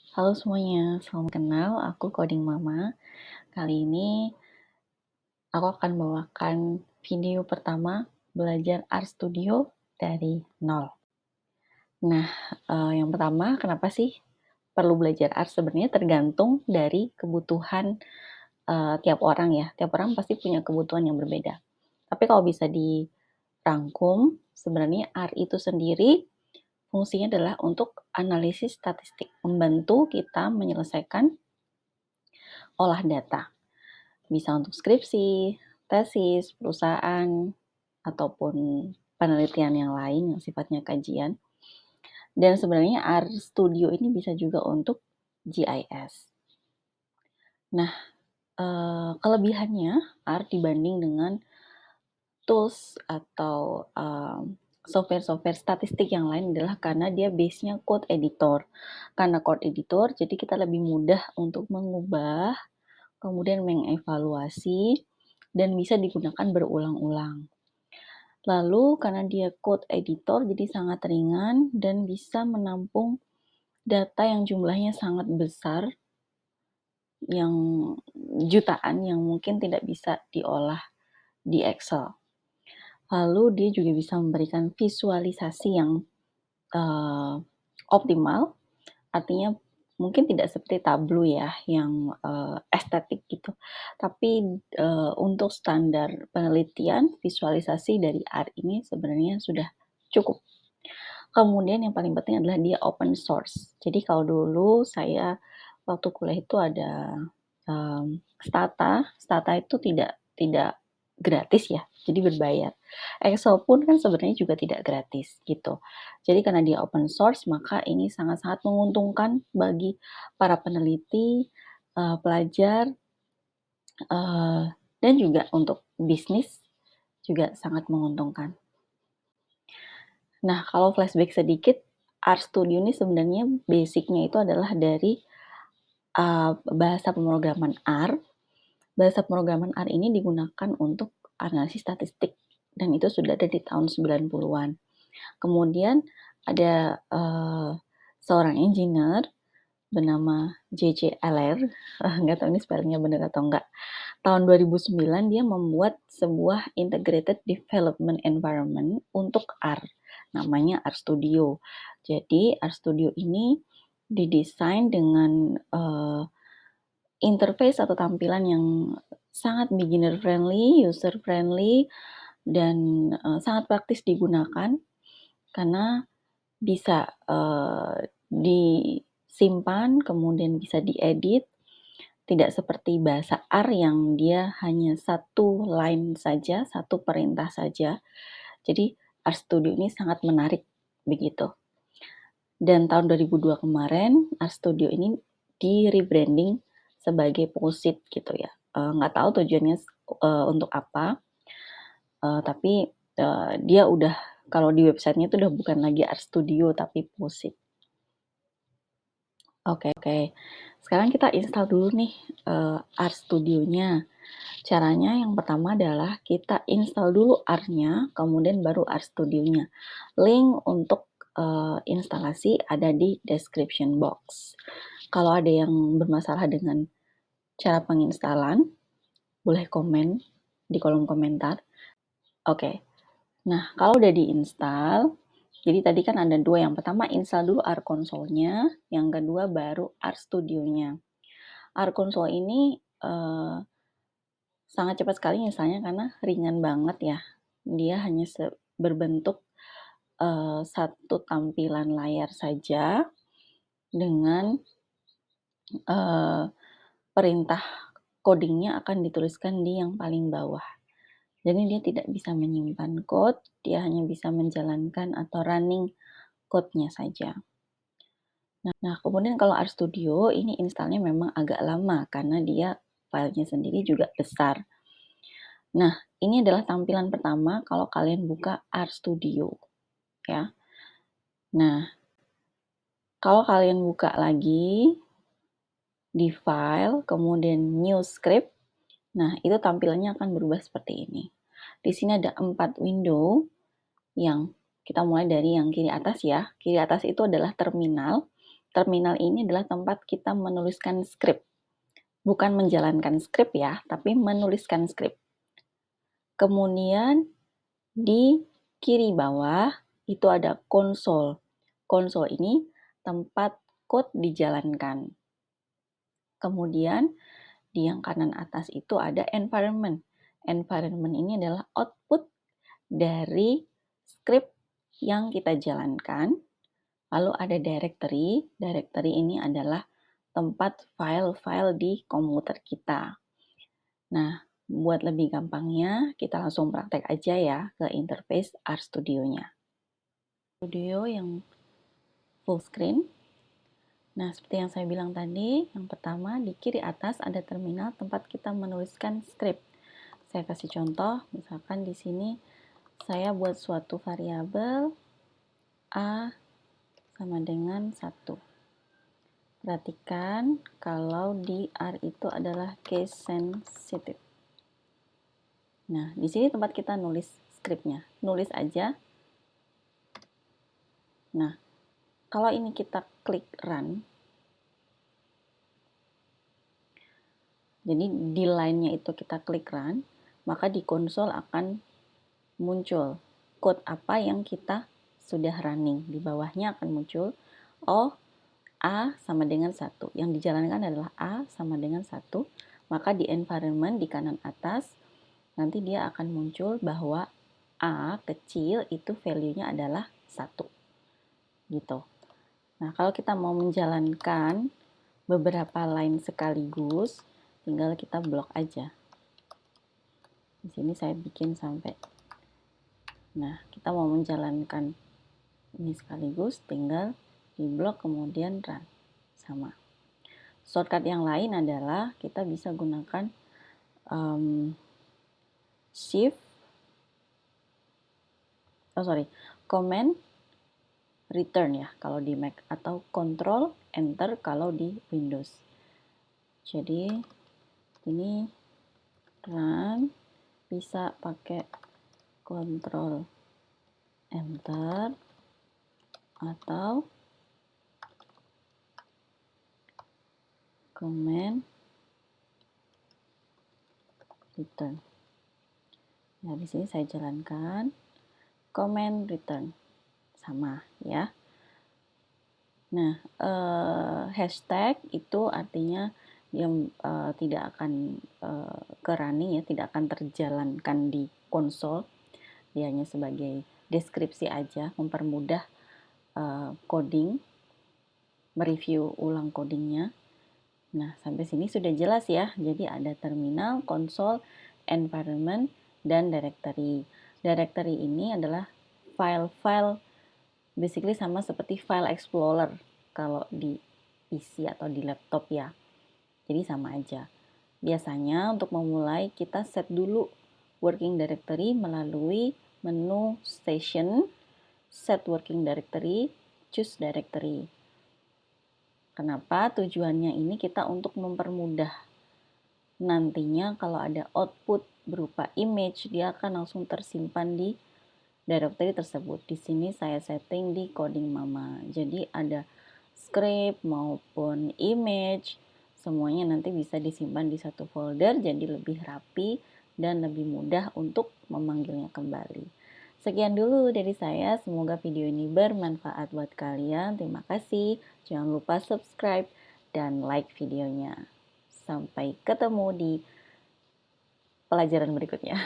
Halo semuanya, salam kenal, aku Coding Mama. Kali ini aku akan membawakan video pertama belajar Art Studio dari nol. Nah, yang pertama kenapa sih perlu belajar art? Sebenarnya tergantung dari kebutuhan tiap orang ya. Tiap orang pasti punya kebutuhan yang berbeda. Tapi kalau bisa dirangkum, sebenarnya art itu sendiri fungsinya adalah untuk analisis statistik, membantu kita menyelesaikan olah data. Bisa untuk skripsi, tesis, perusahaan, ataupun penelitian yang lain yang sifatnya kajian. Dan sebenarnya Art Studio ini bisa juga untuk GIS. Nah, kelebihannya Art dibanding dengan tools atau software-software statistik yang lain adalah karena dia base-nya code editor. Karena code editor, jadi kita lebih mudah untuk mengubah, kemudian mengevaluasi, dan bisa digunakan berulang-ulang. Lalu karena dia code editor jadi sangat ringan dan bisa menampung data yang jumlahnya sangat besar, yang jutaan yang mungkin tidak bisa diolah di Excel. Lalu dia juga bisa memberikan visualisasi yang optimal, artinya mungkin tidak seperti Tableau ya yang estetik gitu, tapi untuk standar penelitian visualisasi dari art ini sebenarnya sudah cukup. Kemudian yang paling penting adalah dia open source. Jadi kalau dulu saya waktu kuliah itu ada Stata itu tidak gratis ya, jadi berbayar. Excel pun kan sebenarnya juga tidak gratis gitu. Jadi karena dia open source maka ini sangat-sangat menguntungkan bagi para peneliti, pelajar, dan juga untuk bisnis juga sangat menguntungkan. Nah, kalau flashback sedikit, Art Studio ini sebenarnya basic-nya itu adalah dari bahasa pemrograman R. Bahasa pemrograman R ini digunakan untuk analisis statistik dan itu sudah ada di tahun 90-an. Kemudian ada seorang engineer bernama J.J. Eller, nggak tahu ini spellingnya benar atau enggak. Tahun 2009 dia membuat sebuah integrated development environment untuk R, namanya Art Studio. Jadi Art Studio ini didesain dengan interface atau tampilan yang sangat beginner friendly, user friendly, dan sangat praktis digunakan karena bisa disimpan, kemudian bisa diedit, tidak seperti bahasa R yang dia hanya satu line saja, satu perintah saja. Jadi Art Studio ini sangat menarik begitu. Dan tahun 2002 kemarin Art Studio ini di rebranding sebagai Posit gitu ya. Nggak tahu tujuannya untuk apa, tapi dia udah kalau di websitenya itu udah bukan lagi Art Studio tapi Posit. Oke. Sekarang kita install dulu nih Art Studio-nya. Caranya yang pertama adalah kita install dulu R-nya, kemudian baru Art Studio-nya. Link untuk instalasi ada di description box. Kalau ada yang bermasalah dengan cara penginstalan, boleh komen di kolom komentar. Oke. Nah, kalau udah diinstal, jadi tadi kan ada dua. Yang pertama install dulu Art Console-nya, yang kedua baru Art Studio-nya. Art Console ini sangat cepat sekali misalnya karena ringan banget ya. Dia hanya berbentuk satu tampilan layar saja dengan perintah codingnya akan dituliskan di yang paling bawah. Jadi dia tidak bisa menyimpan code, dia hanya bisa menjalankan atau running code-nya saja. Nah, kemudian kalau Art Studio ini installnya memang agak lama karena dia filenya sendiri juga besar. Nah, ini adalah tampilan pertama kalau kalian buka Art Studio, ya. Nah, kalau kalian buka lagi di file, kemudian new script, nah itu tampilannya akan berubah seperti ini. Di sini ada 4 window yang kita mulai dari yang kiri atas ya. Kiri atas itu adalah terminal. terminal ini adalah tempat kita menuliskan skrip. Bukan menjalankan skrip ya, tapi menuliskan skrip. Kemudian di kiri bawah itu ada konsol. Konsol ini tempat code dijalankan. Kemudian di yang kanan atas itu ada environment. Environment ini adalah output dari skrip yang kita jalankan. Lalu ada directory. Directory ini adalah tempat file-file di komputer kita. Nah, buat lebih gampangnya, kita langsung praktek aja ya ke interface RStudio-nya. Studio yang full screen. Nah, seperti yang saya bilang tadi, yang pertama di kiri atas ada terminal tempat kita menuliskan skrip. Saya kasih contoh, misalkan di sini saya buat suatu variabel A sama dengan 1. Perhatikan kalau di R itu adalah case sensitive. Nah, di sini tempat kita nulis skripnya. Nulis aja. Nah, kalau ini kita klik run, jadi di line-nya itu kita klik run, maka di konsol akan muncul code apa yang kita sudah running. Di bawahnya akan muncul, oh, A sama dengan 1. Yang dijalankan adalah A sama dengan 1. Maka di environment di kanan atas, nanti dia akan muncul bahwa A kecil itu value-nya adalah 1. Gitu. Nah, kalau kita mau menjalankan beberapa line sekaligus, tinggal kita blok aja. Di sini saya bikin sampai. Nah, kita mau menjalankan ini sekaligus, tinggal di blok kemudian run. Sama. Shortcut yang lain adalah kita bisa gunakan Command return ya kalau di Mac, atau Control Enter kalau di Windows. Jadi ini run bisa pakai Control Enter atau Command return. Nah, di sini saya jalankan Command return sama ya. Nah, hashtag itu artinya dia tidak akan ke running ya, tidak akan terjalankan di konsol. Dia hanya sebagai deskripsi aja, mempermudah coding, mereview ulang codingnya. Nah, sampai sini sudah jelas ya. Jadi ada terminal, konsol, environment, dan directory. Directory ini adalah file-file, basically sama seperti file explorer kalau di PC atau di laptop ya. Jadi sama aja. Biasanya untuk memulai kita set dulu working directory melalui menu station, set working directory, choose directory. Kenapa? Tujuannya ini kita untuk mempermudah. Nantinya kalau ada output berupa image, dia akan langsung tersimpan di directory tersebut. Di sini saya setting di coding mama. Jadi ada script maupun image, semuanya nanti bisa disimpan di satu folder, jadi lebih rapi dan lebih mudah untuk memanggilnya kembali. Sekian dulu dari saya, semoga video ini bermanfaat buat kalian. Terima kasih, jangan lupa subscribe dan like videonya. Sampai ketemu di pelajaran berikutnya.